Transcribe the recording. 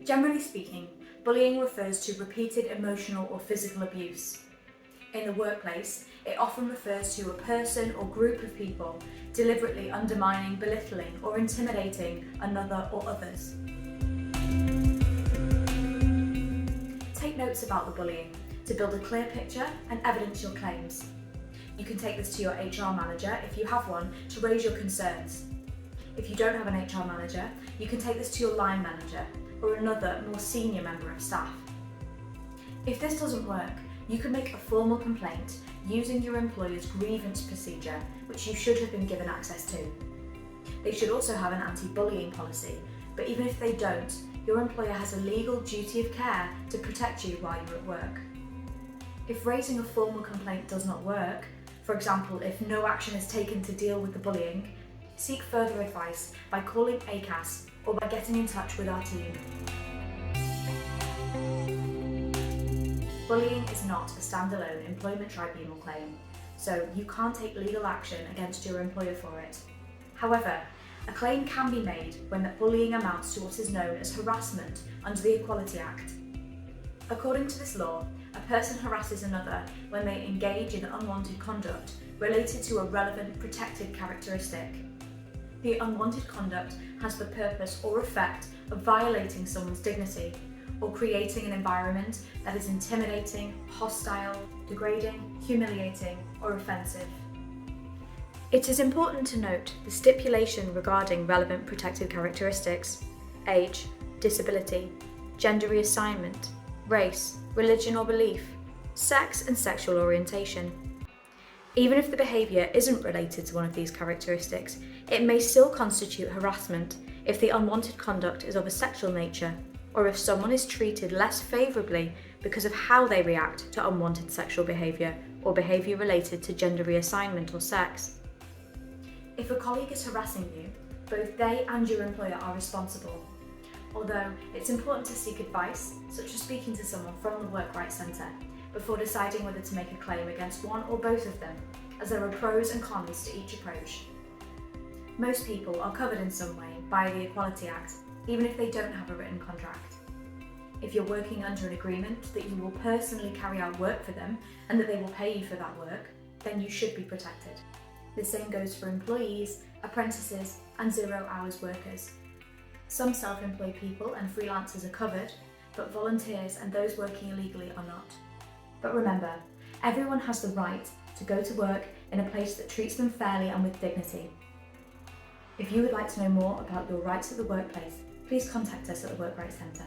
Generally speaking, bullying refers to repeated emotional or physical abuse. In the workplace, it often refers to a person or group of people deliberately undermining, belittling, or intimidating another or others. Take notes about the bullying to build a clear picture and evidence your claims. You can take this to your HR manager, if you have one, to raise your concerns. If you don't have an HR manager, you can take this to your line manager or another more senior member of staff. If this doesn't work, you can make a formal complaint using your employer's grievance procedure, which you should have been given access to. They should also have an anti-bullying policy, but even if they don't, your employer has a legal duty of care to protect you while you're at work. If raising a formal complaint does not work, for example, if no action is taken to deal with the bullying, seek further advice by calling ACAS or by getting in touch with our team. Bullying is not a standalone employment tribunal claim, so you can't take legal action against your employer for it. However, a claim can be made when the bullying amounts to what is known as harassment under the Equality Act. According to this law, a person harasses another when they engage in unwanted conduct related to a relevant protected characteristic. The unwanted conduct has the purpose or effect of violating someone's dignity or creating an environment that is intimidating, hostile, degrading, humiliating, or offensive. It is important to note the stipulation regarding relevant protected characteristics: age, disability, gender reassignment, race, religion or belief, sex and sexual orientation. Even if the behaviour isn't related to one of these characteristics, it may still constitute harassment if the unwanted conduct is of a sexual nature, or if someone is treated less favourably because of how they react to unwanted sexual behaviour or behaviour related to gender reassignment or sex. If a colleague is harassing you, both they and your employer are responsible. Although it's important to seek advice, such as speaking to someone from the Work Rights Centre, before deciding whether to make a claim against one or both of them, as there are pros and cons to each approach. Most people are covered in some way by the Equality Act, even if they don't have a written contract. If you're working under an agreement that you will personally carry out work for them and that they will pay you for that work, then you should be protected. The same goes for employees, apprentices, and 0 hours workers. Some self-employed people and freelancers are covered, but volunteers and those working illegally are not. But remember, everyone has the right to go to work in a place that treats them fairly and with dignity. If you would like to know more about your rights at the workplace, please contact us at the Work Rights Centre.